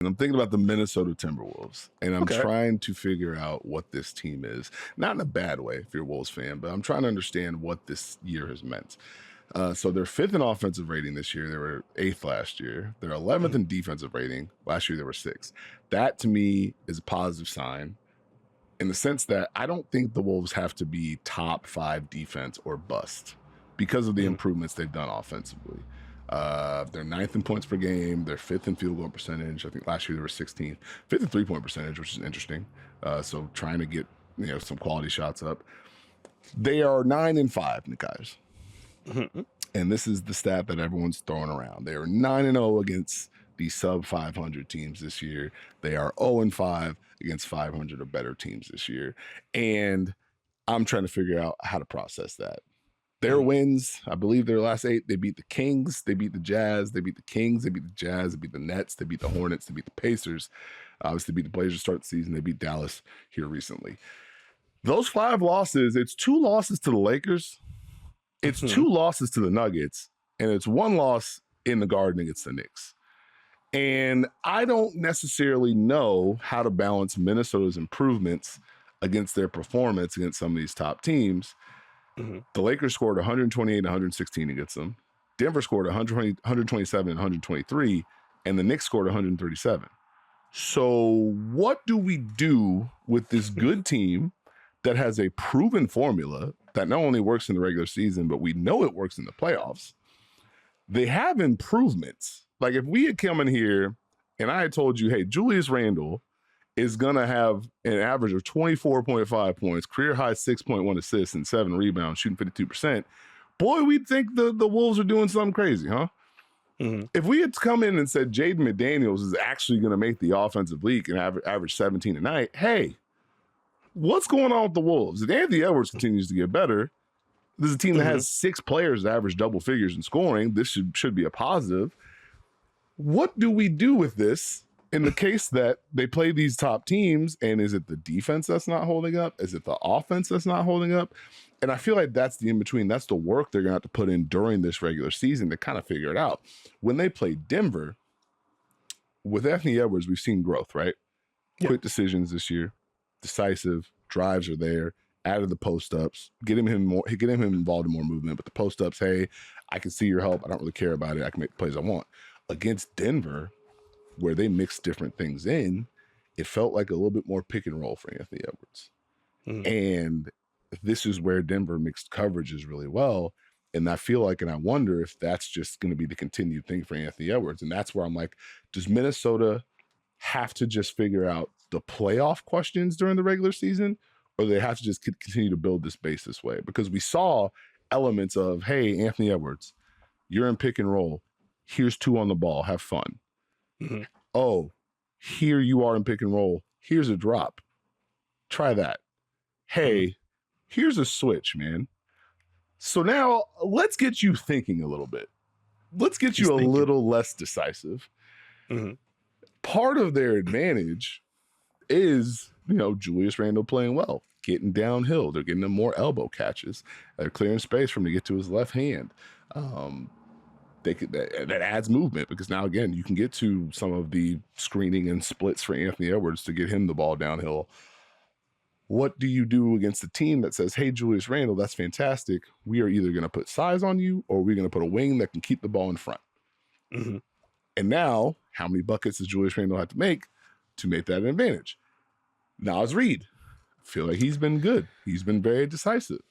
And I'm thinking about the Minnesota Timberwolves, and I'm Okay. trying to figure out what this team is. Not in a bad way, if you're a Wolves fan, but I'm trying to understand what this year has meant. So they're 5th in offensive rating this year. They were 8th last year. They're 11th in defensive rating. Last year they were 6th. That to me is a positive sign in the sense that I don't think the Wolves have to be top 5 defense or bust because of the improvements they've done offensively. They're 9th in points per game. They're 5th in field goal percentage. I think last year they were 16th. 5th in 3-point percentage, which is interesting. So trying to get some quality shots up. They are 9-5, Nekias. And this is the stat that everyone's throwing around. They are 9-0 against the sub 500 teams this year. They are 0-5 against 500 or better teams this year. And I'm trying to figure out how to process that. Their wins, I believe their last 8, they beat the Kings, they beat the Jazz, they beat the Kings, they beat the Jazz, they beat the Nets, they beat the Hornets, they beat the Pacers. Obviously beat the Blazers to start the season. They beat Dallas here recently. Those 5 losses, it's 2 losses to the Lakers, it's 2 losses to the Nuggets, and it's 1 loss in the Garden against the Knicks. And I don't necessarily know how to balance Minnesota's improvements against their performance against some of these top teams. The Lakers scored 128 and 116 against them. Denver scored 127 and 123, and the Knicks scored 137. So what do we do with this good team that has a proven formula that not only works in the regular season, but we know it works in the playoffs? They have improvements. Like if we had come in here and I had told you, hey, Julius Randle is going to have an average of 24.5 points, career high 6.1 assists and 7 rebounds, shooting 52%, boy, we'd think the Wolves are doing something crazy, huh? If we had come in and said Jaden McDaniels is actually going to make the offensive league and average 17 a night, hey, what's going on with the Wolves? If Anthony Edwards continues to get better, this is a team that has 6 players that average double figures in scoring. This should be a positive. What do we do with this in the case that they play these top teams? And is it the defense that's not holding up? Is it the offense that's not holding up? And I feel like that's the in-between. That's the work they're going to have to put in during this regular season to kind of figure it out. When they play Denver, with Anthony Edwards, we've seen growth, right? Yeah. Quick decisions this year, decisive, drives are there, added the post-ups, getting him involved in more movement. But the post-ups, hey, I can see your help. I don't really care about it. I can make the plays I want. Against Denver, where they mixed different things in, it felt like a little bit more pick and roll for Anthony Edwards. And this is where Denver mixed coverages really well. And I feel like, and I wonder if that's just going to be the continued thing for Anthony Edwards. And that's where I'm like, does Minnesota have to just figure out the playoff questions during the regular season, or do they have to just continue to build this base this way? Because we saw elements of, hey, Anthony Edwards, you're in pick and roll. Here's 2 on the ball. Have fun. Oh, here you are in pick and roll. Here's a drop. Try that. Hey, here's a switch, man. So now let's get you thinking a little bit. Let's get you a little less decisive. Part of their advantage is, Julius Randle playing well, getting downhill. They're getting him more elbow catches. They're clearing space for him to get to his left hand. That adds movement because now, again, you can get to some of the screening and splits for Anthony Edwards to get him the ball downhill. What do you do against a team that says, hey, Julius Randle, that's fantastic. We are either going to put size on you or we're going to put a wing that can keep the ball in front. And now, how many buckets does Julius Randle have to make that an advantage? Naz Reid, I feel like he's been good. He's been very decisive.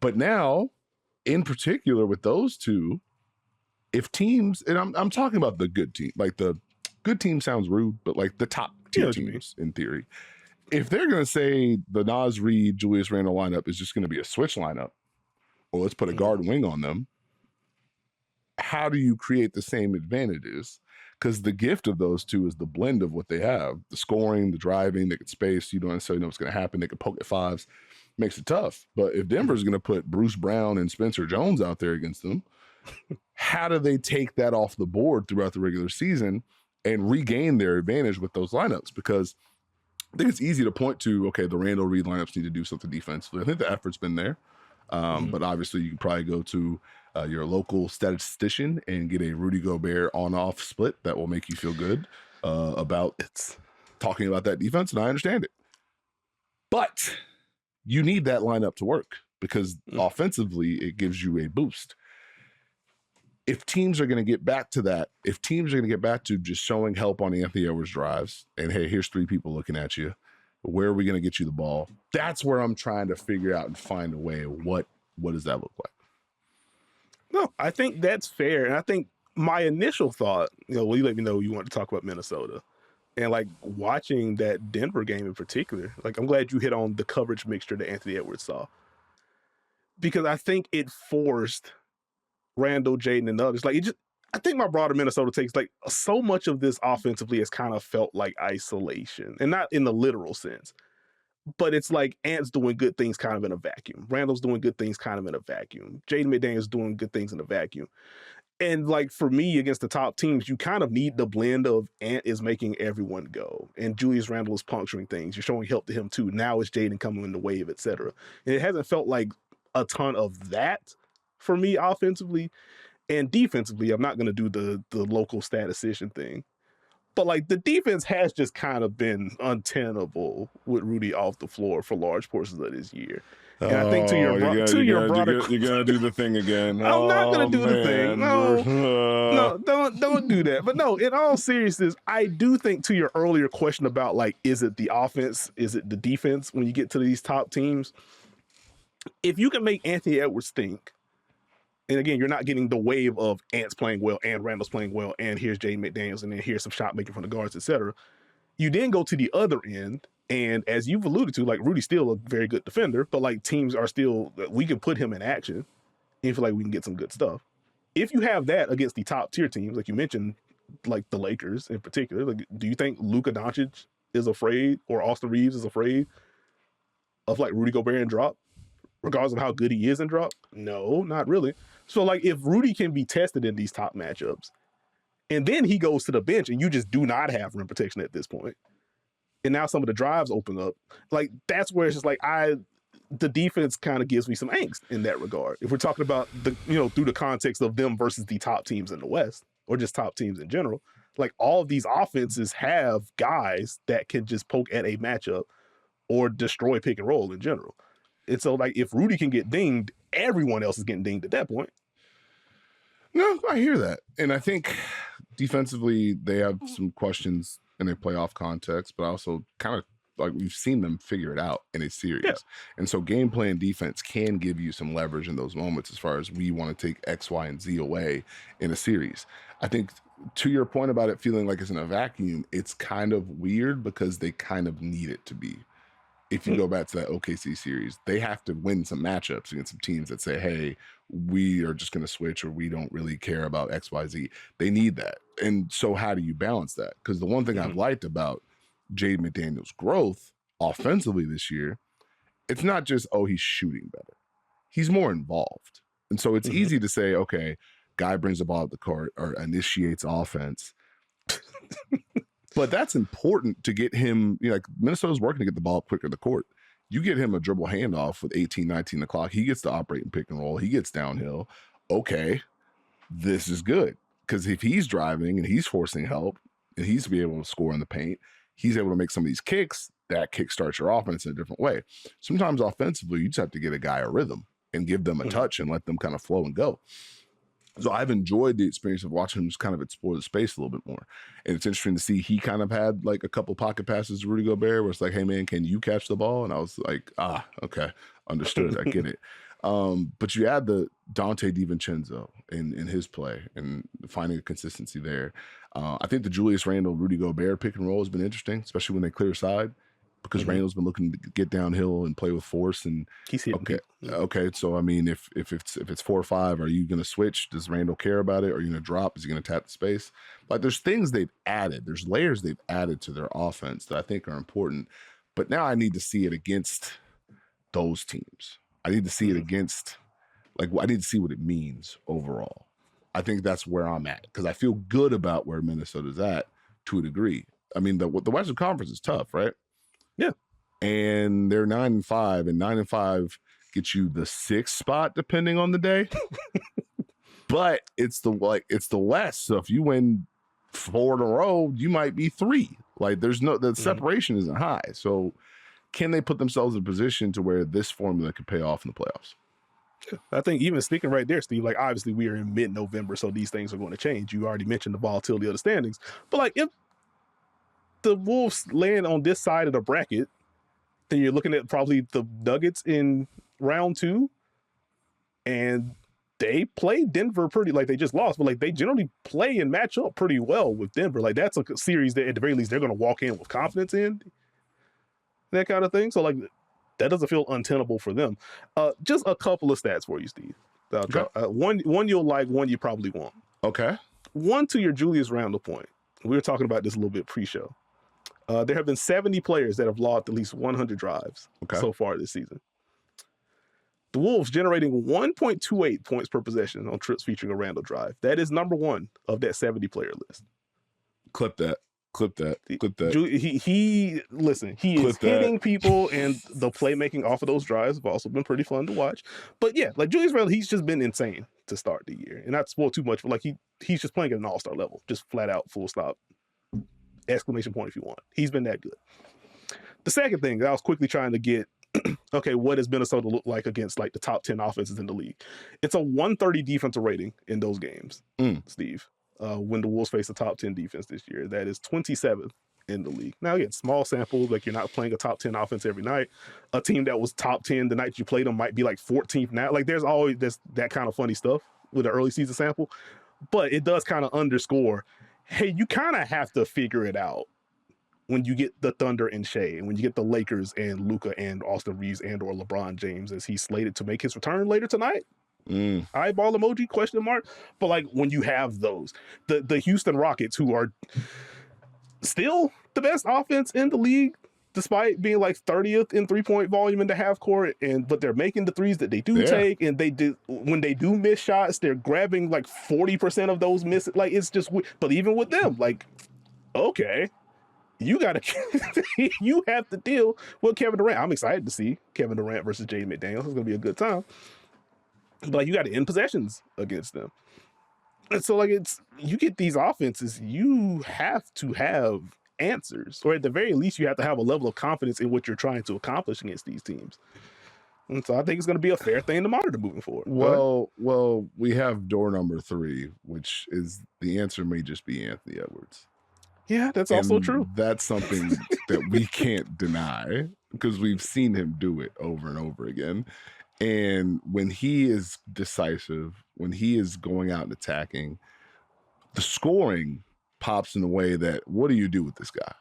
But now, in particular with those two, if teams, and I'm talking about the good team, like the good team sounds rude, but like the top tier teams in theory, if they're going to say the Naz Reid, Julius Randle lineup is just going to be a switch lineup, or let's put a guard wing on them, how do you create the same advantages? Because the gift of those two is the blend of what they have, the scoring, the driving, they can space. You don't necessarily know what's going to happen. They can poke at 5s. Makes it tough. But if Denver's going to put Bruce Brown and Spencer Jones out there against them, how do they take that off the board throughout the regular season and regain their advantage with those lineups? Because I think it's easy to point to, okay, the Randle Reid lineups need to do something defensively. I think the effort's been there. But obviously you can probably go to your local statistician and get a Rudy Gobert on-off split that will make you feel good about talking about that defense, and I understand it. But you need that lineup to work because offensively it gives you a boost. If teams are going to get back to that, if teams are going to get back to just showing help on Anthony Edwards drives, and hey, here's 3 people looking at you, where are we going to get you the ball? That's where I'm trying to figure out and find a way. What does that look like? No, I think that's fair. And I think my initial thought, you let me know you want to talk about Minnesota. And like watching that Denver game in particular, like I'm glad you hit on the coverage mixture that Anthony Edwards saw. Because I think it forced Randle, Jaden, and others. Like I think my broader Minnesota takes, like, so much of this offensively has kind of felt like isolation, and not in the literal sense, but it's like Ant's doing good things kind of in a vacuum. Randall's doing good things kind of in a vacuum. Jaden McDaniels doing good things in a vacuum. And like for me, against the top teams, you kind of need the blend of Ant is making everyone go, and Julius Randle is puncturing things. You're showing help to him too. Now it's Jaden coming in the wave, etc. And it hasn't felt like a ton of that for me offensively. And defensively, I'm not going to do the local statistician thing, but like the defense has just kind of been untenable with Rudy off the floor for large portions of this year. And I think to your brother, you're gonna do the thing again. I'm not gonna do the thing. No, don't do that. But no, in all seriousness, I do think to your earlier question about like, is it the offense? Is it the defense? When you get to these top teams, if you can make Anthony Edwards think, and again, you're not getting the wave of Ant's playing well and Randall's playing well, and here's Jaden McDaniels, and then here's some shot making from the guards, etc. You then go to the other end. And as you've alluded to, like Rudy's still a very good defender, but like teams are still, we can put him in action and feel like we can get some good stuff. If you have that against the top tier teams, like you mentioned, like the Lakers in particular, like, do you think Luka Doncic is afraid, or Austin Reeves is afraid of like Rudy Gobert in drop, regardless of how good he is in drop? No, not really. So like if Rudy can be tested in these top matchups, and then he goes to the bench and you just do not have rim protection at this point, and now some of the drives open up, like that's where it's just like the defense kind of gives me some angst in that regard. If we're talking about through the context of them versus the top teams in the West, or just top teams in general, like all of these offenses have guys that can just poke at a matchup or destroy pick and roll in general. And so like if Rudy can get dinged, everyone else is getting dinged at that point. No, I hear that. And I think defensively they have some questions in a playoff context, but also kind of like we've seen them figure it out in a series. Yeah. And so game plan defense can give you some leverage in those moments as far as we want to take X, Y, and Z away in a series. I think to your point about it feeling like it's in a vacuum, it's kind of weird because they kind of need it to be. If you go back to that OKC series, they have to win some matchups against some teams that say, hey, we are just going to switch, or we don't really care about X, Y, Z. They need that. And so how do you balance that? Because the one thing I've liked about Jaden McDaniels' growth offensively this year, it's not just, oh, he's shooting better. He's more involved. And so it's easy to say, okay, guy brings the ball up the court or initiates offense. But that's important to get him, like Minnesota's working to get the ball up quicker in the court. You get him a dribble handoff with 18, 19 o'clock. He gets to operate and pick and roll. He gets downhill. Okay, this is good. Because if he's driving and he's forcing help and he's be able to score in the paint, he's able to make some of these kicks. That kick starts your offense in a different way. Sometimes offensively, you just have to get a guy a rhythm and give them a touch and let them kind of flow and go. So I've enjoyed the experience of watching him just kind of explore the space a little bit more. And it's interesting to see he kind of had like a couple pocket passes to Rudy Gobert where it's like, hey, man, can you catch the ball? And I was like, okay, understood. I get it. But you add the Dante DiVincenzo in his play and finding a consistency there. I think the Julius Randle, Rudy Gobert pick and roll has been interesting, especially when they clear side, because Randall's been looking to get downhill and play with force. And he's hitting okay. So I mean, if it's 4 or 5, are you going to switch? Does Randall care about it? Are you going to drop? Is he going to tap the space? Like there's things they've added. There's layers they've added to their offense that I think are important. But now I need to see it against those teams. I need to see it against, I need to see what it means overall. I think that's where I'm at because I feel good about where Minnesota's at to a degree. I mean, the Western Conference is tough, right? Yeah. And they're 9-5, and 9-5 get you the 6th spot depending on the day. But it's the West. So if you win 4 in a row, you might be 3. Like the separation isn't high. So can they put themselves in a position to where this formula could pay off in the playoffs? I think even sticking right there, Steve, like obviously we are in mid-November, so these things are going to change. You already mentioned the volatility of the standings, but like if the Wolves land on this side of the bracket, then you're looking at probably the Nuggets in round 2, and they play Denver pretty, like they just lost, but like they generally play and match up pretty well with Denver. Like that's a series that at the very least they're going to walk in with confidence in, that kind of thing. So like that doesn't feel untenable for them. Just a couple of stats for you, Steve. Okay. One you'll like, one you probably won't. Okay. One to your Julius Randle point. We were talking about this a little bit pre-show. There have been 70 players that have logged at least 100 drives so far this season. The Wolves generating 1.28 points per possession on trips featuring a Randle drive. That is number 1 of that 70-player list. Clip that. He is hitting people, and the playmaking off of those drives have also been pretty fun to watch. But yeah, like Julius Randle, he's just been insane to start the year. And not spoil too much, but like he's just playing at an all-star level, just flat out, full stop, exclamation point if you want. He's been that good. The second thing that I was quickly trying to get, okay, what does Minnesota look like against like the top 10 offenses in the league? It's a 130 defensive rating in those games, Steve. When the Wolves face a top 10 defense this year, that is 27th in the league. Now, again, small sample, like you're not playing a top 10 offense every night. A team that was top 10 the night you played them might be like 14th now. Like there's always that kind of funny stuff with an early season sample, but it does kind of underscore, hey, you kind of have to figure it out when you get the Thunder and Shea, and when you get the Lakers and Luka and Austin Reeves and or LeBron James as he's slated to make his return later tonight. Eyeball emoji, question mark. But like when you have those, the Houston Rockets, who are still the best offense in the league, despite being like 30th in 3-point volume in the half court, but they're making the threes that they do take, and when they do miss shots, they're grabbing like 40% of those misses. Like it's just, but even with them, like, okay, you have to deal with Kevin Durant. I'm excited to see Kevin Durant versus Jaden McDaniels. It's gonna be a good time. But like, you got to end possessions against them. And so like you get these offenses, you have to have answers, or at the very least you have to have a level of confidence in what you're trying to accomplish against these teams. And so I think it's going to be a fair thing to monitor moving forward. Well, we have door number 3, which is the answer may just be Anthony Edwards. Yeah, that's also true. That's something that we can't deny because we've seen him do it over and over again. And when he is decisive, when he is going out and attacking, the scoring pops in a way that, what do you do with this guy?